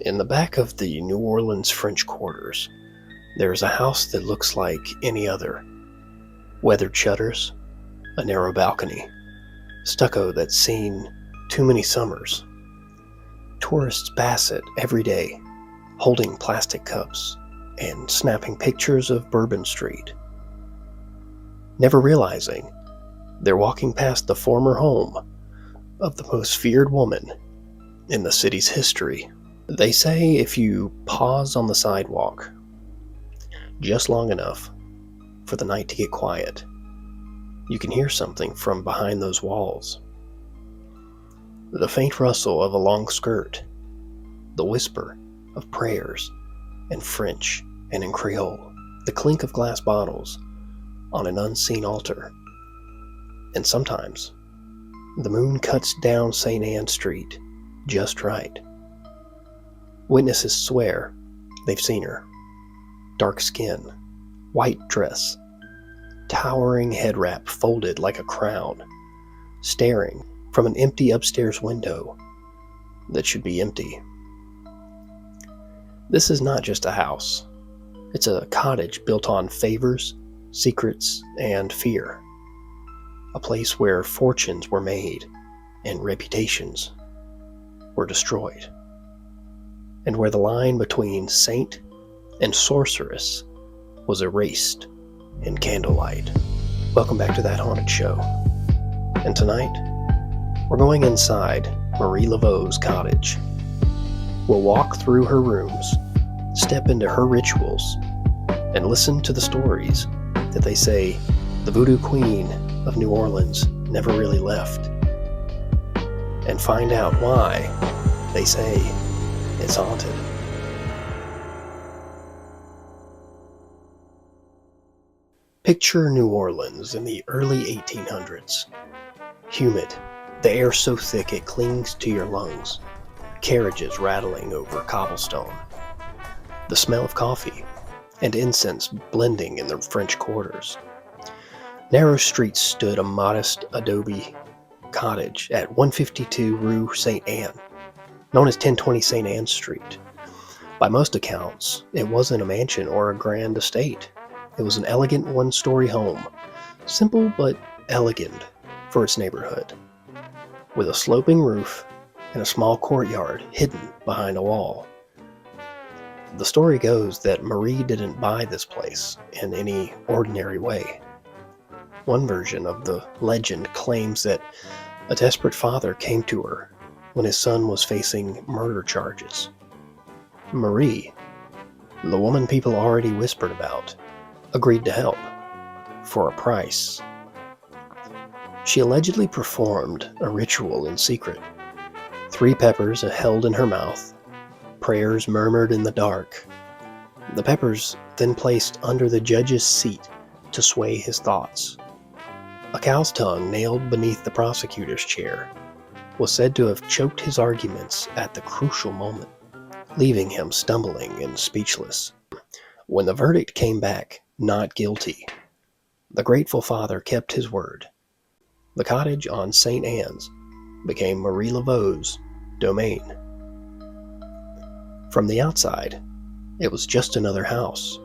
In the back of the New Orleans French quarters, there is a house that looks like any other. Weathered shutters, a narrow balcony, stucco that's seen too many summers. Tourists pass it every day, holding plastic cups and snapping pictures of Bourbon Street, never realizing they're walking past the former home of the most feared woman in the city's history. They say if you pause on the sidewalk just long enough for the night to get quiet, you can hear something from behind those walls. The faint rustle of a long skirt, the whisper of prayers in French and in Creole, the clink of glass bottles on an unseen altar. And sometimes, the moon cuts down St. Anne Street just right. Witnesses swear they've seen her. Dark skin, white dress, towering head wrap folded like a crown, staring from an empty upstairs window that should be empty. This is not just a house. It's a cottage built on favors, secrets, and fear. A place where fortunes were made and reputations were destroyed. And where the line between saint and sorceress was erased in candlelight. Welcome back to That Haunted Show. And tonight, we're going inside Marie Laveau's cottage. We'll walk through her rooms, step into her rituals, and listen to the stories that they say the Voodoo Queen of New Orleans never really left. And find out why they say it's haunted. Picture New Orleans in the early 1800s. Humid, the air so thick it clings to your lungs. Carriages rattling over cobblestone. The smell of coffee and incense blending in the French quarters. Narrow streets stood a modest adobe cottage at 152 Rue St. Anne, known as 1020 St. Anne Street. By most accounts, it wasn't a mansion or a grand estate. It was an elegant one-story home, simple but elegant for its neighborhood, with a sloping roof and a small courtyard hidden behind a wall. The story goes that Marie didn't buy this place in any ordinary way. One version of the legend claims that a desperate father came to her when his son was facing murder charges. Marie, the woman people already whispered about, agreed to help for a price. She allegedly performed a ritual in secret. 3 peppers held in her mouth, prayers murmured in the dark. The peppers then placed under the judge's seat to sway his thoughts. A cow's tongue nailed beneath the prosecutor's chair was said to have choked his arguments at the crucial moment, leaving him stumbling and speechless. When the verdict came back not guilty, the grateful father kept his word. The cottage on St. Anne's became Marie Laveau's domain. From the outside, it was just another house.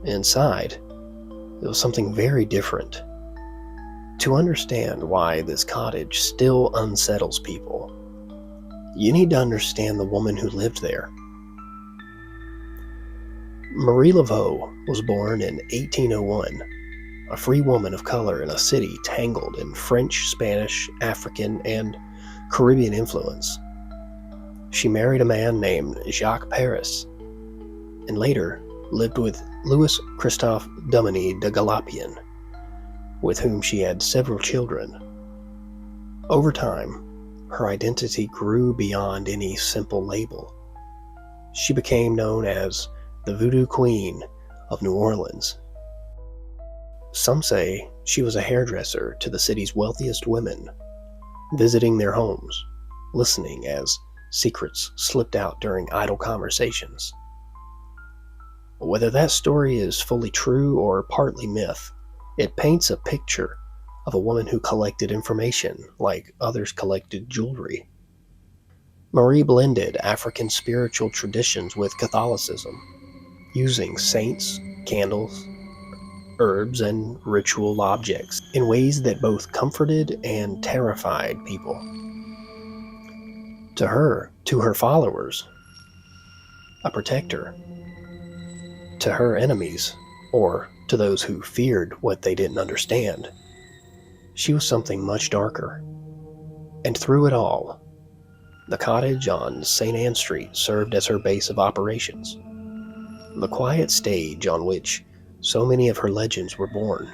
Inside, it was something very different. To understand why this cottage still unsettles people, you need to understand the woman who lived there. Marie Laveau was born in 1801, a free woman of color in a city tangled in French, Spanish, African, and Caribbean influence. She married a man named Jacques Paris, and later lived with Louis Christophe Duminy de Galapien, with whom she had several children. Over time, her identity grew beyond any simple label. She became known as the Voodoo Queen of New Orleans. Some say she was a hairdresser to the city's wealthiest women, visiting their homes, listening as secrets slipped out during idle conversations. Whether that story is fully true or partly myth, it paints a picture of a woman who collected information like others collected jewelry. Marie blended African spiritual traditions with Catholicism, using saints, candles, herbs, and ritual objects in ways that both comforted and terrified people. To her followers, a protector. To her enemies, or to those who feared what they didn't understand, she was something much darker. And through it all, the cottage on St. Anne Street served as her base of operations, the quiet stage on which so many of her legends were born.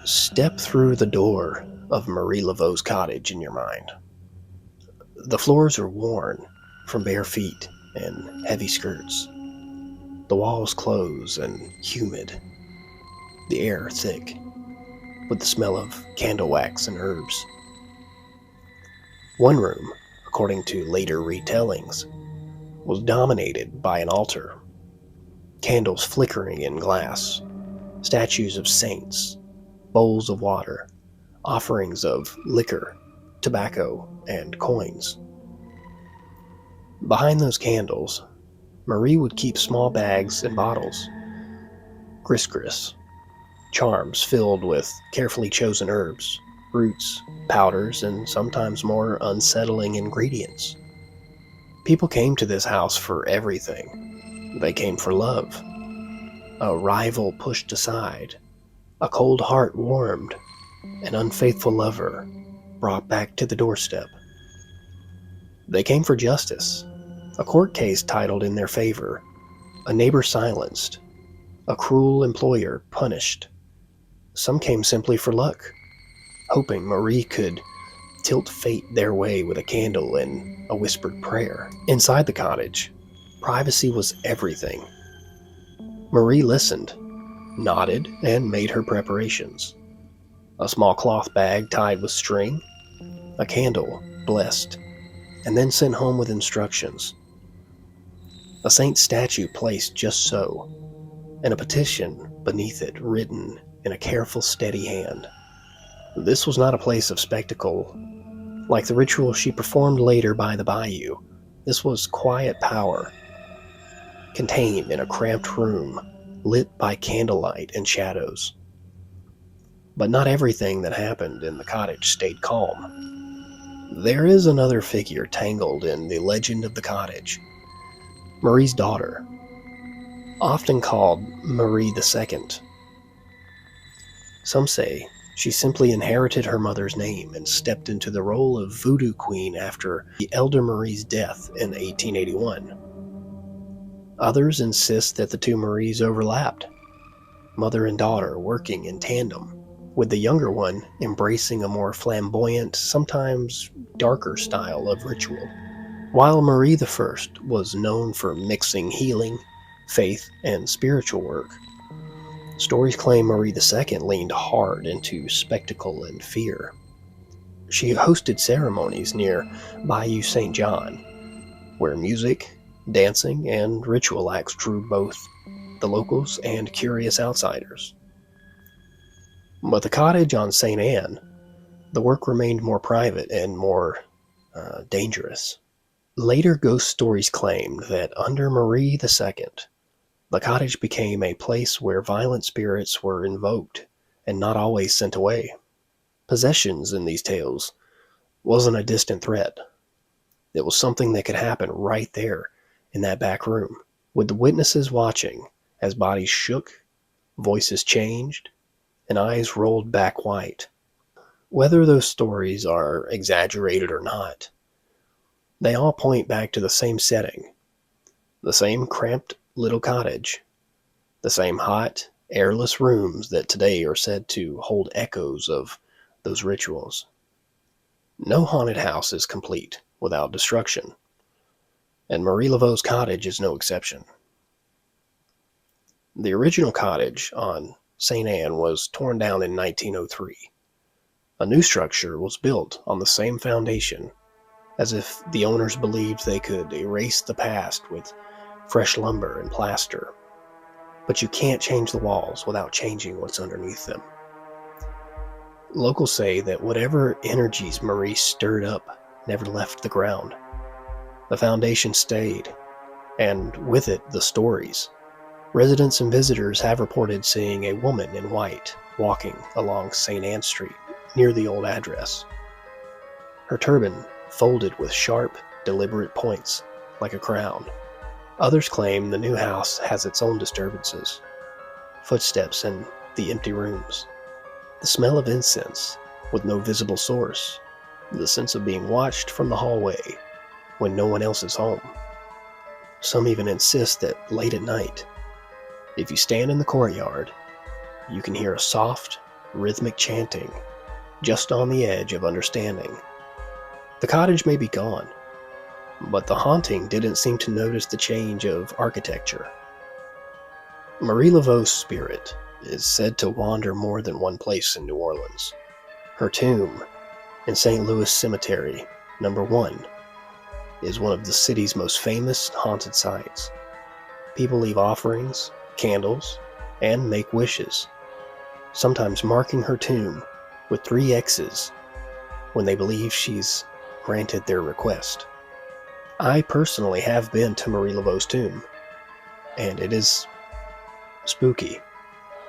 Step through the door of Marie Laveau's cottage in your mind. The floors are worn from bare feet and heavy skirts. The walls close and humid, the air thick, with the smell of candle wax and herbs. One room, according to later retellings, was dominated by an altar, candles flickering in glass, statues of saints, bowls of water, offerings of liquor, tobacco, and coins. Behind those candles, Marie would keep small bags and bottles, gris, charms filled with carefully chosen herbs, roots, powders, and sometimes more unsettling ingredients. People came to this house for everything. They came for love, a rival pushed aside, a cold heart warmed, an unfaithful lover brought back to the doorstep. They came for justice, a court case titled in their favor, a neighbor silenced, a cruel employer punished. Some came simply for luck, hoping Marie could tilt fate their way with a candle and a whispered prayer. Inside the cottage, privacy was everything. Marie listened, nodded, and made her preparations. A small cloth bag tied with string, a candle blessed, and then sent home with instructions. A saint statue placed just so, and a petition beneath it written in a careful, steady hand. This was not a place of spectacle. Like the ritual she performed later by the bayou, this was quiet power, contained in a cramped room, lit by candlelight and shadows. But not everything that happened in the cottage stayed calm. There is another figure tangled in the legend of the cottage, Marie's daughter, often called Marie II. Some say she simply inherited her mother's name and stepped into the role of voodoo queen after the elder Marie's death in 1881. Others insist that the two Maries overlapped, mother and daughter working in tandem, with the younger one embracing a more flamboyant, sometimes darker style of ritual. While Marie I was known for mixing healing, faith, and spiritual work, stories claim Marie II leaned hard into spectacle and fear. She hosted ceremonies near Bayou St. John, where music, dancing, and ritual acts drew both the locals and curious outsiders. But the cottage on St. Anne, the work remained more private and more dangerous. Later ghost stories claimed that under Marie II, the cottage became a place where violent spirits were invoked and not always sent away. Possessions in these tales wasn't a distant threat. It was something that could happen right there in that back room, with the witnesses watching as bodies shook, voices changed, and eyes rolled back white. Whether those stories are exaggerated or not, they all point back to the same setting, the same cramped little cottage, the same hot, airless rooms that today are said to hold echoes of those rituals. No haunted house is complete without destruction, and Marie Laveau's cottage is no exception. The original cottage on St. Anne was torn down in 1903. A new structure was built on the same foundation, as if the owners believed they could erase the past with fresh lumber and plaster. But you can't change the walls without changing what's underneath them. Locals say that whatever energies Marie stirred up never left the ground. The foundation stayed, and with it, the stories. Residents and visitors have reported seeing a woman in white walking along St. Anne Street near the old address. Her turban folded with sharp, deliberate points, like a crown. Others claim the new house has its own disturbances. Footsteps in the empty rooms. The smell of incense with no visible source. The sense of being watched from the hallway when no one else is home. Some even insist that late at night, if you stand in the courtyard, you can hear a soft, rhythmic chanting just on the edge of understanding. The cottage may be gone, but the haunting didn't seem to notice the change of architecture. Marie Laveau's spirit is said to wander more than one place in New Orleans. Her tomb in St. Louis Cemetery, number 1, is one of the city's most famous haunted sites. People leave offerings, candles, and make wishes, sometimes marking her tomb with 3 X's when they believe she's granted their request. I personally have been to Marie Laveau's tomb, and it is spooky,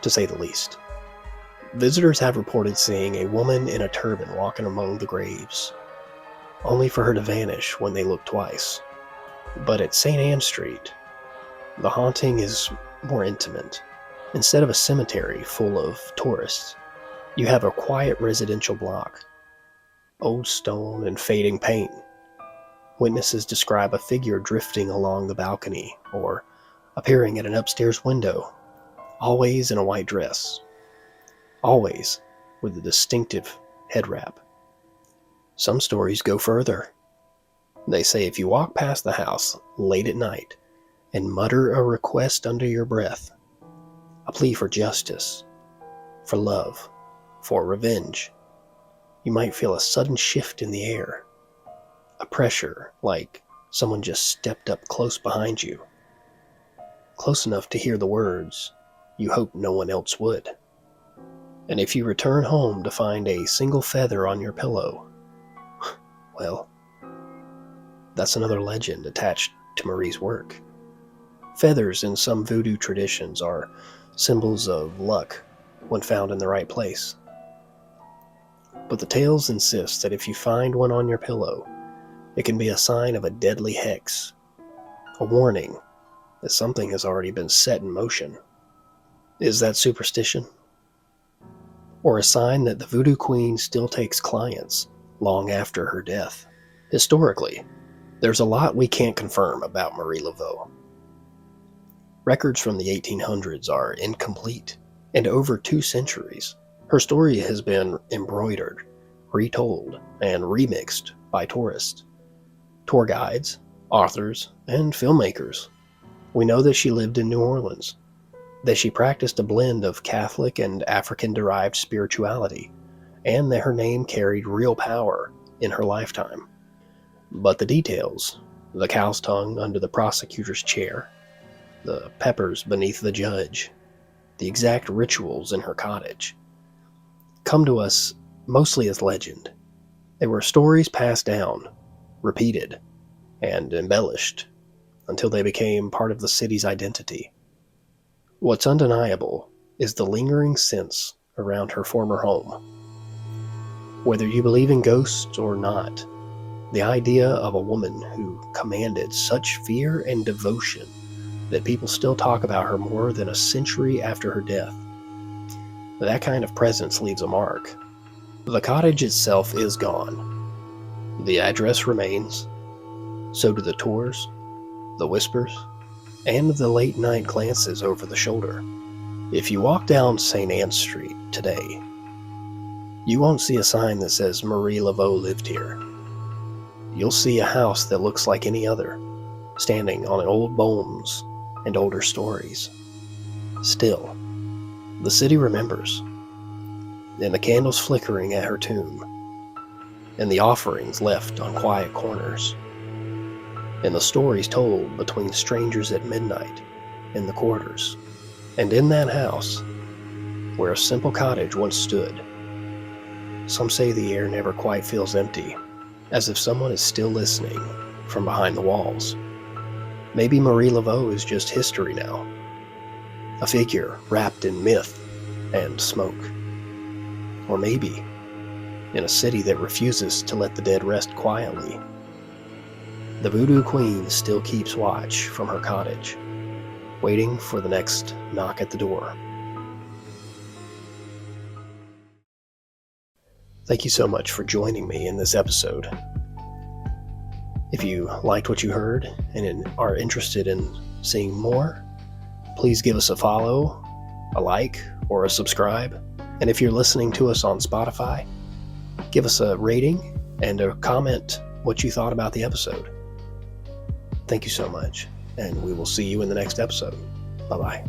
to say the least. Visitors have reported seeing a woman in a turban walking among the graves, only for her to vanish when they look twice. But at St. Anne Street, the haunting is more intimate. Instead of a cemetery full of tourists, you have a quiet residential block. Old stone and fading paint. Witnesses describe a figure drifting along the balcony or appearing at an upstairs window, always in a white dress, always with a distinctive head wrap. Some stories go further. They say if you walk past the house late at night and mutter a request under your breath, a plea for justice, for love, for revenge, you might feel a sudden shift in the air, a pressure like someone just stepped up close behind you, close enough to hear the words you hope no one else would. And if you return home to find a single feather on your pillow, well, that's another legend attached to Marie's work. Feathers in some voodoo traditions are symbols of luck when found in the right place. But the tales insist that if you find one on your pillow, it can be a sign of a deadly hex, a warning that something has already been set in motion. Is that superstition? Or a sign that the voodoo queen still takes clients long after her death? Historically, there's a lot we can't confirm about Marie Laveau. Records from the 1800s are incomplete, and over 2 centuries, her story has been embroidered, retold, and remixed by tourists, tour guides, authors, and filmmakers. We know that she lived in New Orleans, that she practiced a blend of Catholic and African-derived spirituality, and that her name carried real power in her lifetime. But the details, the cow's tongue under the prosecutor's chair, the peppers beneath the judge, the exact rituals in her cottage, come to us mostly as legend. They were stories passed down, repeated, and embellished until they became part of the city's identity. What's undeniable is the lingering sense around her former home. Whether you believe in ghosts or not, the idea of a woman who commanded such fear and devotion that people still talk about her more than a century after her death, that kind of presence leaves a mark. The cottage itself is gone. The address remains. So do the tours, the whispers, and the late-night glances over the shoulder. If you walk down St. Anne Street today, you won't see a sign that says Marie Laveau lived here. You'll see a house that looks like any other, standing on old bones and older stories. Still, the city remembers, and the candles flickering at her tomb, and the offerings left on quiet corners, and the stories told between strangers at midnight in the quarters, and in that house where a simple cottage once stood. Some say the air never quite feels empty as if someone is still listening from behind the walls. Maybe Marie Laveau is just history now, a figure wrapped in myth and smoke. Or maybe in a city that refuses to let the dead rest quietly, the Voodoo Queen still keeps watch from her cottage, waiting for the next knock at the door. Thank you so much for joining me in this episode. If you liked what you heard and are interested in seeing more, please give us a follow, a like, or a subscribe. And if you're listening to us on Spotify, give us a rating and a comment what you thought about the episode. Thank you so much, and we will see you in the next episode. Bye-bye.